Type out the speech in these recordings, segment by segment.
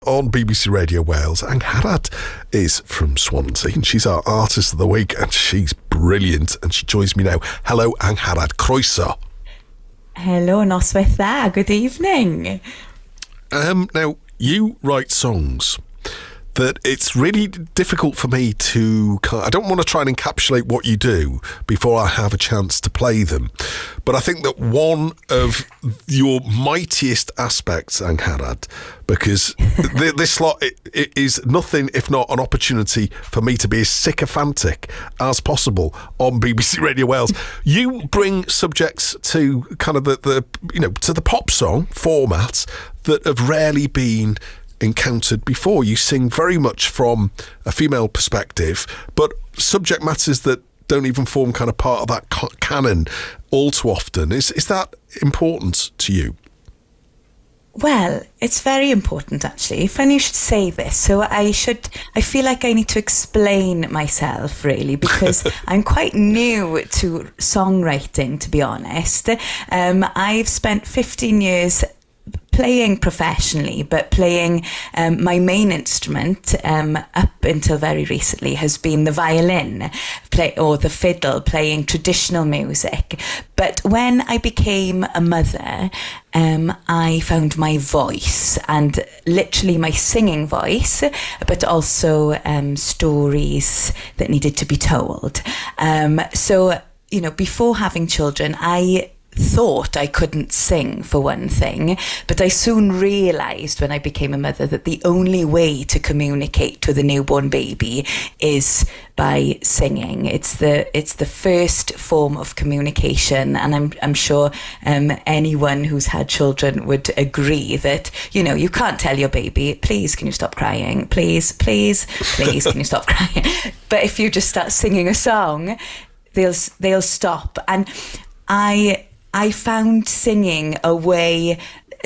on BBC Radio Wales. ANGHARAD is from Swansea and she's our Artist of the Week and she's brilliant and she joins me now. Hello ANGHARAD, croeso. Hello, noswaith dda, good evening. Now, you write songs that it's really difficult for me to... I don't want to try and encapsulate what you do before I have a chance to play them. But I think that one of your mightiest aspects, ANGHARAD, because this lot it is nothing if not an opportunity for me to be as sycophantic as possible on BBC Radio Wales. You bring subjects to kind of the to the pop song format that have rarely been encountered before. You sing very much from a female perspective, but subject matters that don't even form kind of part of that canon all too often. Is that important to you? Well, it's very important actually. Funny you should say this. So I feel like I need to explain myself really because I'm quite new to songwriting, to be honest. I've spent 15 years playing professionally, but playing my main instrument up until very recently has been the violin or the fiddle, playing traditional music. But when I became a mother, I found my voice, and literally my singing voice, but also stories that needed to be told. So, before having children, I thought I couldn't sing, for one thing, but I soon realised when I became a mother that the only way to communicate with a newborn baby is by singing. It's the first form of communication, and I'm sure anyone who's had children would agree that you can't tell your baby, please can you stop crying, please can you stop crying, but if you just start singing a song, they'll stop. And I found singing a way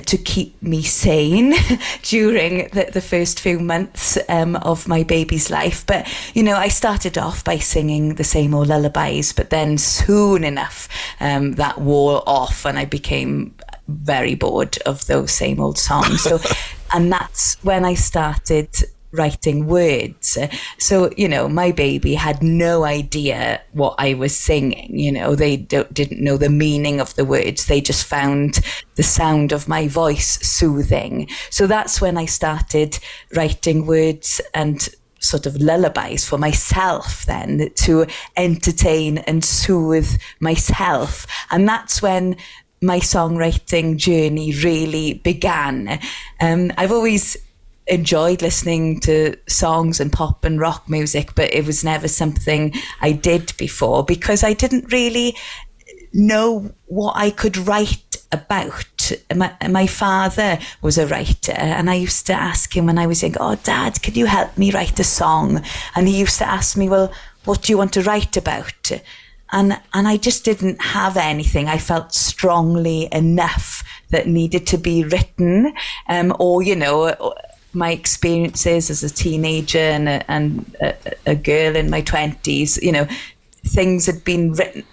to keep me sane during the first few months of my baby's life. But, I started off by singing the same old lullabies, but then soon enough that wore off and I became very bored of those same old songs. So, and that's when I started writing words. So, my baby had no idea what I was singing. They didn't know the meaning of the words. They just found the sound of my voice soothing. So that's when I started writing words and sort of lullabies for myself then, to entertain and soothe myself. And that's when my songwriting journey really began. I've always enjoyed listening to songs and pop and rock music, but it was never something I did before because I didn't really know what I could write about. My father was a writer, and I used to ask him when I was young, "Oh, Dad, could you help me write a song?" And he used to ask me, "Well, what do you want to write about?" And I just didn't have anything I felt strongly enough that needed to be written, or my experiences as a teenager and a girl in my 20s, things had been written,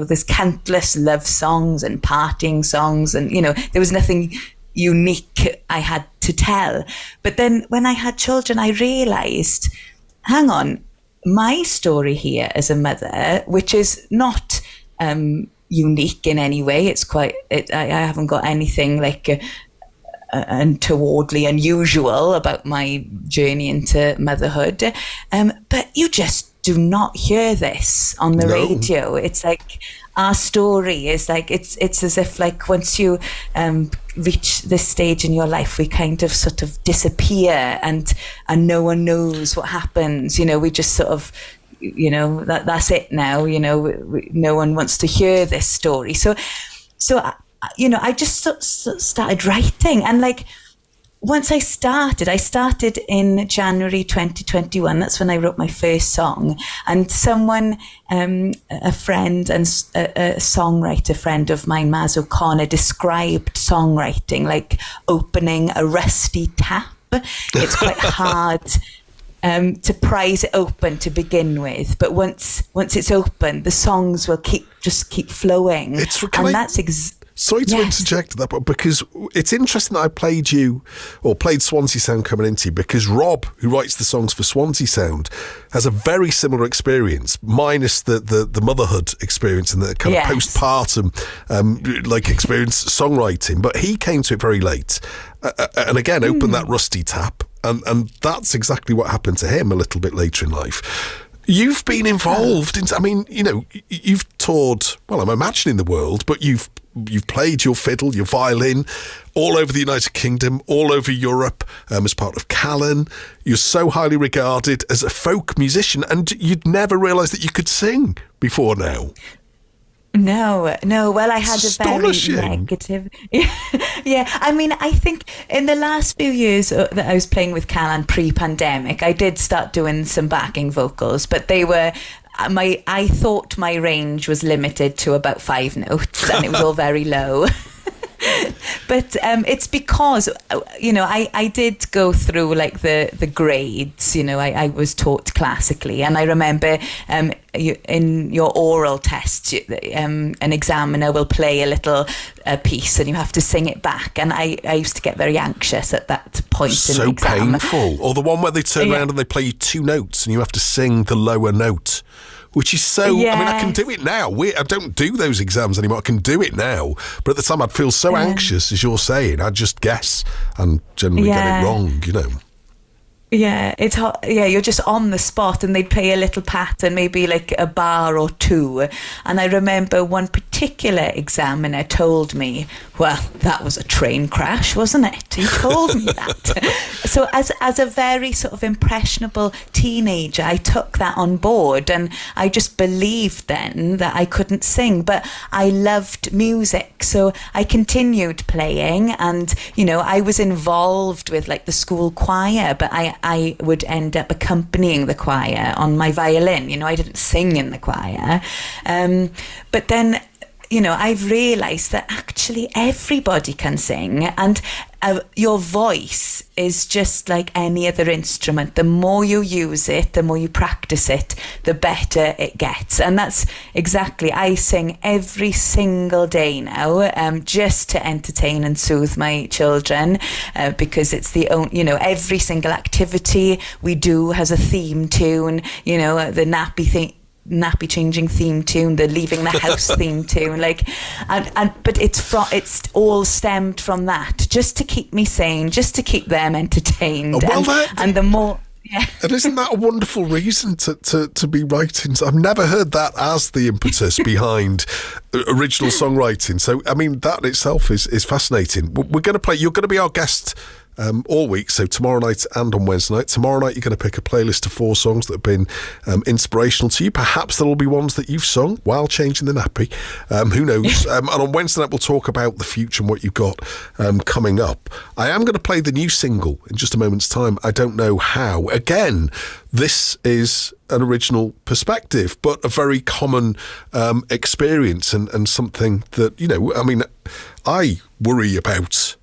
there's countless love songs and partying songs, and, there was nothing unique I had to tell. But then when I had children, I realised, hang on, my story here as a mother, which is not unique in any way, I haven't got anything like untowardly unusual about my journey into motherhood, but you just do not hear this on the radio. It's like our story is like it's as if like once you reach this stage in your life, we kind of sort of disappear and no one knows what happens. We just sort of that's it now. No one wants to hear this story. So I just started writing, and like once I started in January 2021. That's when I wrote my first song, and someone, a friend and a songwriter friend of mine, Maz O'Connor, described songwriting like opening a rusty tap. It's quite hard to prise it open to begin with, but once it's open, the songs will keep flowing. Sorry to Yes. interject that, but because it's interesting that I played Swansea Sound coming into you, because Rob, who writes the songs for Swansea Sound, has a very similar experience, minus the motherhood experience and the kind of postpartum experience songwriting. But he came to it very late, and again opened that rusty tap, and that's exactly what happened to him a little bit later in life. You've been involved in, you've toured, well, I'm imagining the world, but you've played your fiddle, your violin, all over the United Kingdom, all over Europe, as part of Callan. You're so highly regarded as a folk musician, and you'd never realised that you could sing before now. No. Well, I had a very Astonishing. negative. Yeah. I mean, I think in the last few years that I was playing with Callan pre-pandemic, I did start doing some backing vocals, but they were. I thought my range was limited to about 5 notes, and it was all very low. But it's because, I did go through like the grades, I was taught classically. And I remember in your oral test, an examiner will play a little piece and you have to sing it back. And I used to get very anxious at that point in the exam. So painful. Or the one where they turn around and they play you 2 notes and you have to sing the lower note. Which is so, I mean, I can do it now. I don't do those exams anymore. I can do it now. But at the time, I'd feel so anxious, as you're saying. I'd just guess and generally get it wrong, Yeah, it's hot. Yeah, you're just on the spot, and they'd play a little pattern, maybe like a bar or 2. And I remember one particular examiner told me, "Well, that was a train crash, wasn't it?" He told me that. So as a very sort of impressionable teenager, I took that on board, and I just believed then that I couldn't sing, but I loved music, so I continued playing, and I was involved with like the school choir, but I would end up accompanying the choir on my violin. I didn't sing in the choir. But then, I've realised that actually everybody can sing, and your voice is just like any other instrument. The more you use it, the more you practice it, the better it gets. And that's exactly, I sing every single day now, just to entertain and soothe my children, because it's the only, every single activity we do has a theme tune, the nappy changing theme tune, the leaving the house theme tune, but it's all stemmed from that, just to keep me sane, just to keep them entertained. And the more. Yeah. And isn't that a wonderful reason to be writing? I've never heard that as the impetus behind original songwriting. So, I mean, that itself is fascinating. We're going to play, you're going to be our guest all week, so tomorrow night and on Wednesday night. Tomorrow night you're going to pick a playlist of 4 songs that have been inspirational to you. Perhaps there will be ones that you've sung while changing the nappy. Who knows? And on Wednesday night we'll talk about the future and what you've got coming up. I am going to play the new single in just a moment's time. I don't know how. Again, this is an original perspective, but a very common experience and something that, I mean, I worry about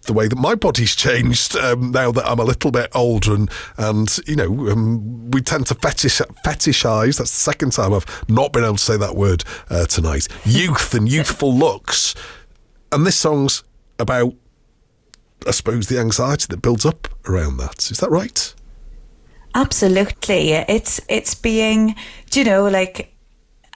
the way that my body's changed now that I'm a little bit older, and we tend to fetishize. That's the second time I've not been able to say that word tonight. Youth and youthful looks, and this song's about, I suppose, the anxiety that builds up around that. Is that right? Absolutely. It's being,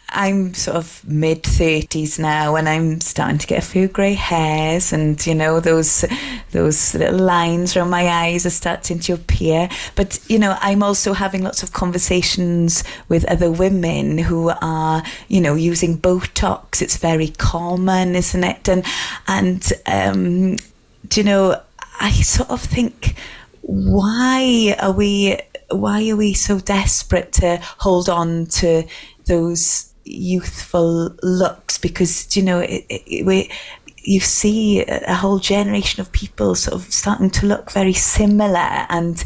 I'm sort of mid-30s now, and I'm starting to get a few grey hairs, and those little lines around my eyes are starting to appear. But I'm also having lots of conversations with other women who are using Botox. It's very common, isn't it? And I sort of think, why are we so desperate to hold on to those youthful looks? Because you see a whole generation of people sort of starting to look very similar, and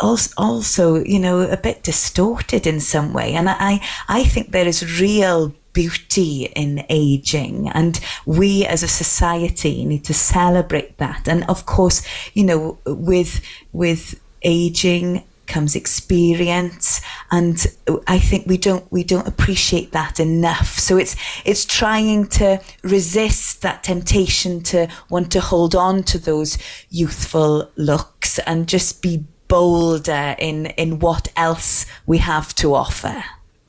also a bit distorted in some way. And I think there is real beauty in aging, and we as a society need to celebrate that. And of course, with aging becomes experience, and I think we don't appreciate that enough. So it's trying to resist that temptation to want to hold on to those youthful looks and just be bolder in what else we have to offer.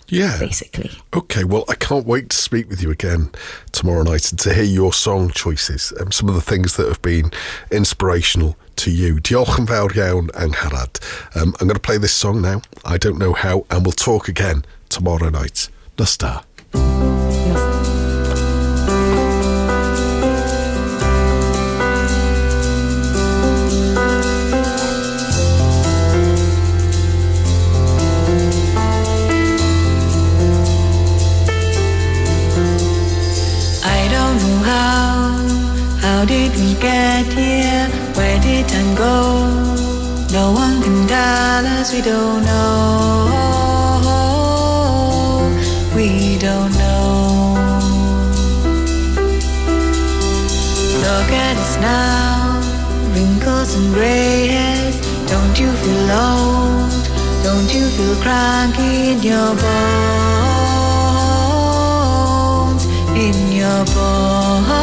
Yeah. Basically. Okay, well, I can't wait to speak with you again tomorrow night and to hear your song choices, some of the things that have been inspirational to you. Diolch yn fawr iawn, Angharad. I'm going to play this song now, I Don't Know How, and we'll talk again tomorrow night. Nasta. How did we get here? Where did time go? No one can tell us, we don't know. We don't know. Look at us now, wrinkles and grey hairs. Don't you feel old? Don't you feel cranky in your bones? In your bones.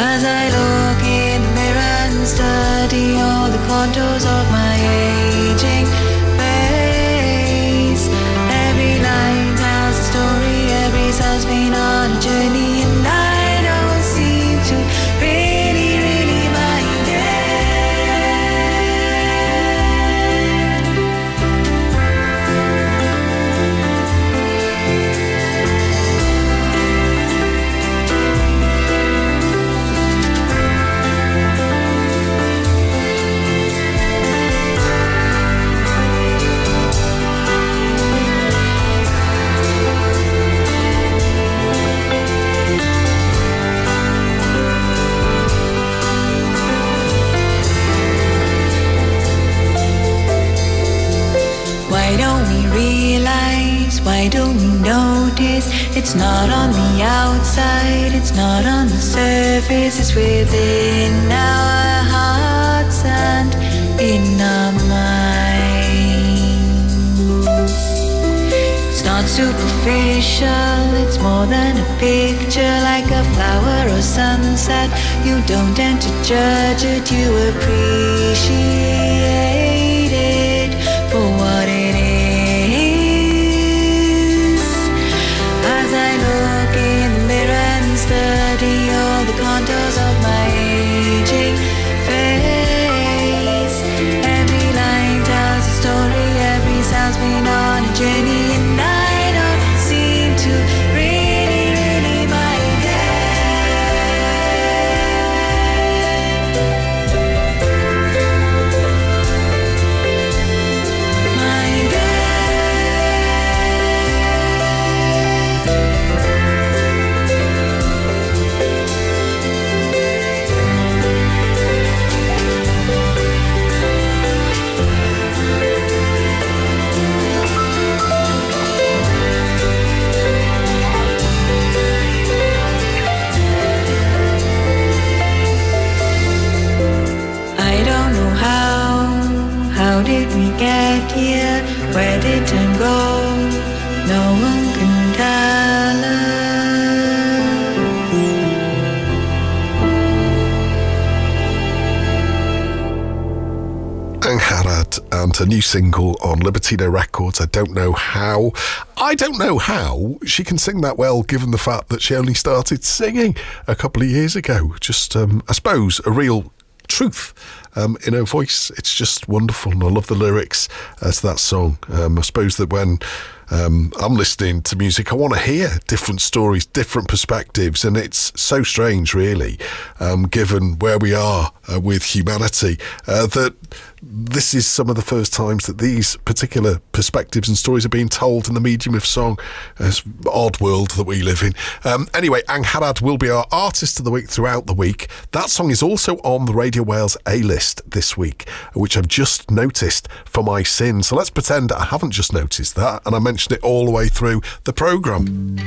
As I look in the mirror and study all the contours of my aging face, every line tells a story, every cell's been on a journey, and I don't seem to really mind it. Why don't we notice? It's not on the outside, it's not on the surface, it's within our hearts and in our minds. It's not superficial, it's more than a picture, like a flower or sunset. You don't tend to judge it, you appreciate it for what it is. Study all the contours of my aging face. Every line tells a story, every sound's been on a journey, and I don't seem to really mind it. Mind it. How did we get here? Where did time go? No one can tell us. ANGHARAD and a new single on Libertino Records, I Don't Know How. I don't know how she can sing that well, given the fact that she only started singing a couple of years ago. Just, I suppose, a real truth in her voice. It's just wonderful, and I love the lyrics to that song. I suppose that when I'm listening to music, I want to hear different stories, different perspectives, and it's so strange, really, given where we are with humanity, that this is some of the first times that these particular perspectives and stories are being told in the medium of song. It's an odd world that we live in. Anyway, ANGHARAD will be our Artist of the Week throughout the week. That song is also on the Radio Wales A-list this week, which I've just noticed for my sins. So let's pretend I haven't just noticed that, and I mentioned it all the way through the programme.